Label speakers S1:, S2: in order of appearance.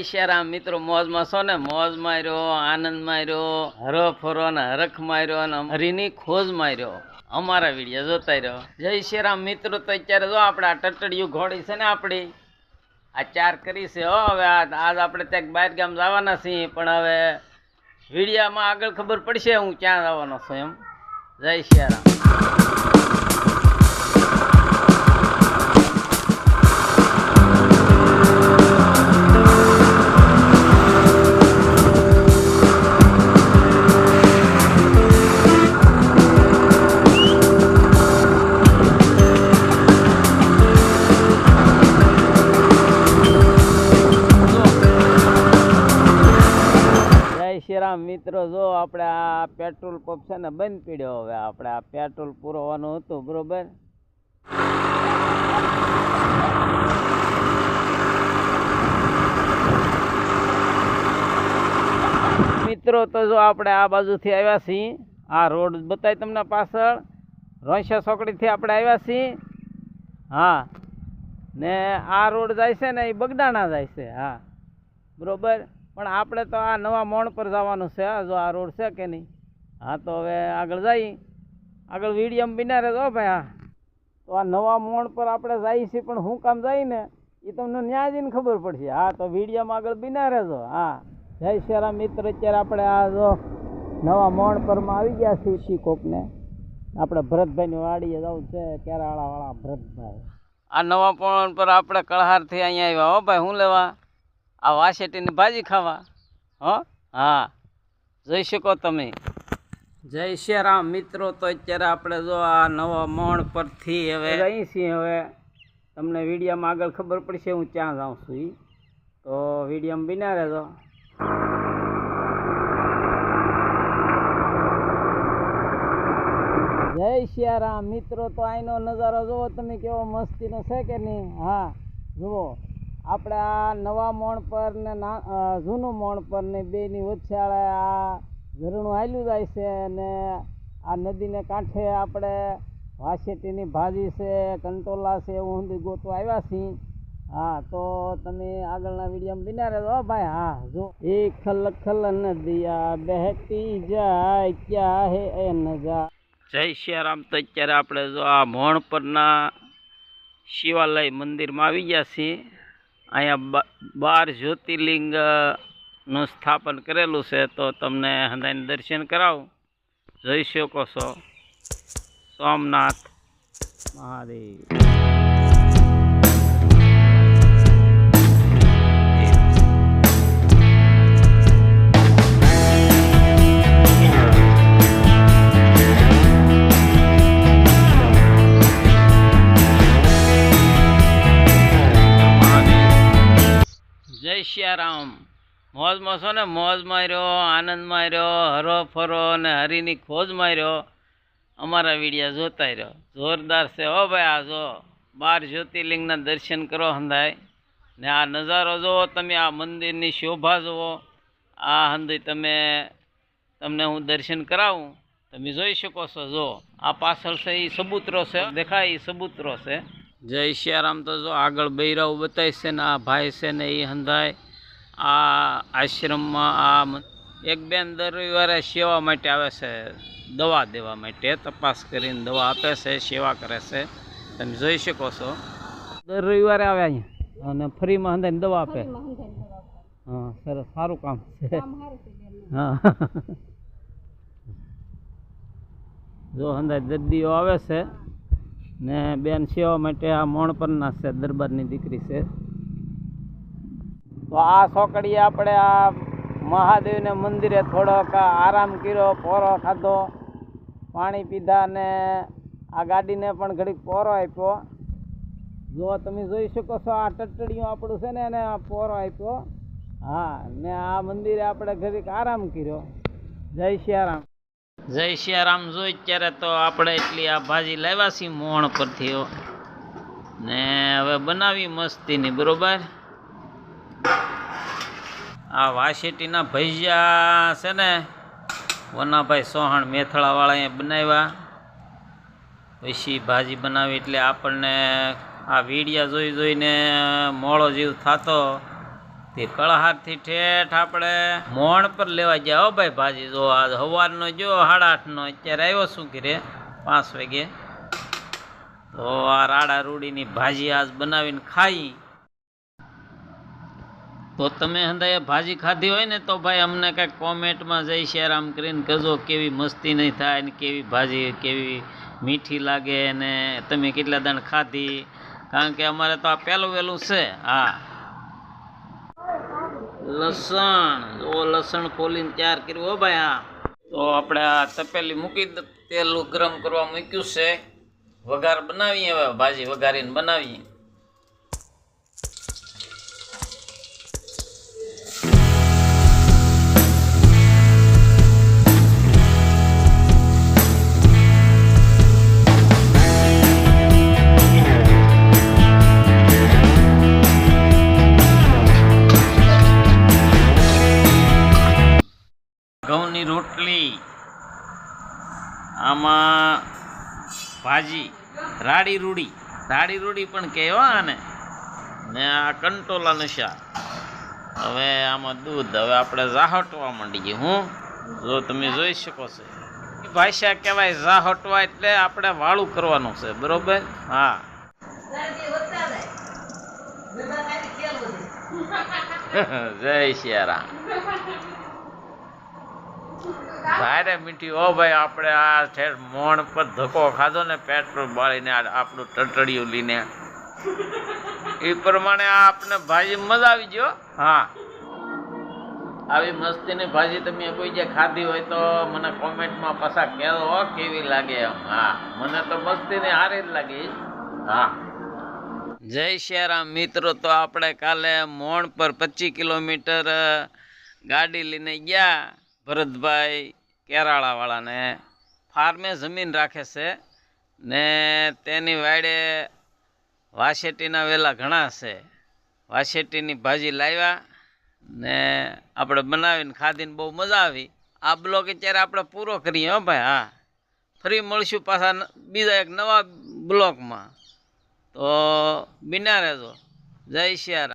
S1: શ્યારામ મિત્રો, મોજમાં છો ને? મોજ માર્યો, આનંદ માર્યો, હરો ફરો ને હરખ માર્યો અને હરીની ખોજ માર્યો. અમારા વિડીયો જોતા રહ્યો. જય શ્યારામ મિત્રો. તો અત્યારે જો આપણે આ ટટડિયું ઘોડી છે ને, આપણી આ 4 કરી છે હો. હવે આજ આપણે ત્યાં બહાર ગામ જવાના છીએ, પણ હવે વિડીયામાં આગળ ખબર પડશે હું ક્યાં જવાનો છું એમ. જય શ્યારામ. શ્રીરામ મિત્રો, જો આપણે આ પેટ્રોલ પંપ છે ને બંધ પડ્યો. હવે આપણે આ પેટ્રોલ પુરવાનું હતું, બરોબર. મિત્રો તો જો આપણે આ બાજુથી આવ્યા છીએ, આ રોડ બતાવી તમને પાછળ રોંશા ચોકડીથી આપણે આવ્યા છીએ. હા, ને આ રોડ જાય છે ને એ બગડાણા જાય છે. હા બરોબર, પણ આપણે તો આ નવા મોણ પર જવાનું છે. જો આ રોડ છે કે નહીં. હા તો હવે આગળ જઈએ, આગળ વિડીયમ બિના રહેજો ભાઈ. હા તો આ નવા મોણ પર આપણે જઈએ છીએ, પણ શું કામ જઈએ ને એ તમને ન્યા જઈને ખબર પડશે. હા તો વિડીયમ આગળ બિના રહેજો. હા જય શ્રીરામ મિત્ર. અત્યારે આપણે આ જો નવા મોણ પરમાં આવી ગયા છીએ. શીખોકને આપણે ભરતભાઈની વાડીએ જવું છે, કેરાળાવાળા ભરતભાઈ. આ નવા મોણ પર આપણે કળહારથી અહીંયા આવ્યા હો ભાઈ. શું લેવા? આ વાસેટીની ભાજી ખાવા. હો હા, જોઈ શકો તમે. જય શ્રીરામ મિત્રો. તો અત્યારે આપણે જો આ નવા મોણ પરથી હવે રહી છીએ. હવે તમને વિડીયોમાં આગળ ખબર પડશે હું ક્યાં જાઉં છું એ. તો વિડીયોમાં બિના રહેજો. જય શ્રીરામ મિત્રો. તો અહીંનો નજારો જુઓ તમે, કેવો મસ્તીનો છે કે નહીં. હા જુઓ, આપણે આ નવા મોણ પર ને જૂનું મોણ પર ને બેની વચ્ચે આ ઝરણું હાલ્યું જાય છે. અને આ નદીને કાંઠે આપણે વાસેટીની ભાજી છે, કંટોલા છે, એવું ઊંધી ગોતવા આવ્યા છીએ. હા તો તમે આગળના વિડીયોમાં બિના રહેજો ભાઈ. હા જો એ ખલ ખલ નદિયા બહેતી જાય, ક્યાં હે એ નજા. જય શ્રીરામ. તો અત્યારે આપણે જો આ મોણ પરના શિવાલય મંદિરમાં આવી ગયા છીએ. અહીંયા 12 જ્યોતિર્લિંગનું સ્થાપન કરેલું છે. તો તમને હંધાઈને દર્શન કરાવું. જોઈ શકો છો, સોમનાથ મહાદેવ. જય શ્રીરામ. મોજમાં છો ને? મોજ માર્યો, આનંદ માર્યો, હરો ફરો ને હરીની ખોજ માર્યો. અમારા વિડીયા જોતા રહ્યો. જોરદાર છે હો ભાઈ. આ જો 12 જ્યોતિર્લિંગના દર્શન કરો હંધાય ને આ નજારો જુઓ તમે, આ મંદિરની શોભા જુઓ. આ હંધી તમને હું દર્શન કરાવું, તમે જોઈ શકો છો. જો આ પાછળ છે એ સબૂતરો છે, દેખાય એ સબૂતરો છે. જય શ્રીરામ. તો જો આગળ બૈરાવ બતાવી છે ને આ ભાઈ છે ને એ હંધાય આ આશ્રમમાં આ એક બેન દર રવિવારે સેવા માટે આવે છે, દવા દેવા માટે. તપાસ કરીને દવા આપે છે, સેવા કરે છે. તમે જોઈ શકો છો. દર રવિવારે આવે અહીંયા અને ફ્રીમાં હંધાઈને દવા આપે. હા સરસ, સારું કામ છે. હા જો હંધાય દર્દીઓ આવે છે ને બેન સેવા માટે આ મોણ પરના છે, દરબારની દીકરી છે. તો આ ચોકડીએ આપણે આ મહાદેવને મંદિરે થોડોક આરામ કર્યો, પોરો ખાધો, પાણી પીધા ને આ ગાડીને પણ ઘડીક પોરો આપ્યો. જો તમે જોઈ શકો છો, આ ટટડિયું આપણું છે ને એને પોરો આપ્યો. હા ને આ મંદિરે આપણે ઘડીક આરામ કર્યો. જય શ્રીરામ. જય શ્રીરામ. જો અત્યારે તો આપણે એટલી આ ભાજી લાવ્યા છીએ મોણ પરથી ને હવે બનાવી મસ્તીની, બરોબર. આ વાસેટીના ભજીયા છે ને વનાભાઈ સોહાણ મેથળાવાળા અહીંયા બનાવ્યા. પછી ભાજી બનાવી એટલે આપણને આ વીડિયા જોઈ જોઈને મોળો જીવ થતો તે કળહારથી ઠેઠ આપણે મોણ પર લેવા ગયા હો ભાઈ ભાજી. જો આ સવારનો જો 8:30નો, અત્યારે આવ્યો શું ઘરે 5 વાગે. તો આ રાડા રૂડીની ભાજી આજ બનાવીને ખાઈ. તો તમે હંધાએ ભાજી ખાધી હોય ને તો ભાઈ અમને કંઈક કોમેન્ટમાં જઈ શેર આમ કરીને કહેજો કેવી મસ્તી નહીં થાય ને કેવી ભાજી કેવી મીઠી લાગે ને તમે કેટલા દાણ ખાધી. કારણ કે અમારે તો આ પહેલું વહેલું છે. હા, લસણ, ઓ લસણ ખોલીને તૈયાર કર્યું હો ભાઈ. હા, તો આપણે આ તપેલી મૂકી તેલ ગરમ કરવા મૂક્યું છે. વઘાર બનાવીએ, હવે ભાજી વઘારીને બનાવીએ. ઘઉંની રોટલી, આમાં ભાજી રાડી રૂડી પણ કહેવા આને, ને આ કંટોલાનું શાક. હવે આમાં દૂધ. હવે આપણે ઝાહટવા માંડી ગઈ. હું જો તમે જોઈ શકો છો ભાષા કહેવાય ઝાહટવા, એટલે આપણે વાળું કરવાનું છે. બરોબર? હા. જય સિયારામ. ભારે મીઠી હો ભાઈ. આપણે આ ઠેર મોણ પર ધક્કો ખાધો ને પેટ્રોલ બાળીને આપણું ટટડિયું લઈને, એ પ્રમાણે આપને ભાજી મજા આવી ગયો. હા, આવી મસ્તીની ભાજી તમે કોઈ જે ખાધી હોય તો મને કોમેન્ટમાં પાછા કહેજો કેવી લાગે એમ. હા, મને તો મસ્તીની હારી જ લાગી. હા, જય શ્યારામ મિત્રો. તો આપણે કાલે મોણ પર 25 કિલોમીટર ગાડી લઈને ગયા. ભરતભાઈ કેરાળાવાળાને ફાર્મે જમીન રાખે છે ને તેની વાડે વાસેટીના વેલા ઘણા છે. વાસેટીની ભાજી લાવ્યા ને આપણે બનાવીને ખાધીને બહુ મજા આવી. આ બ્લોગ અત્યારે આપણે પૂરો કરીએ હો ભાઈ. હા, ફરી મળશું પાછા બીજા એક નવા બ્લોગમાં. તો બિના રહેજો. જય શ્યારામ.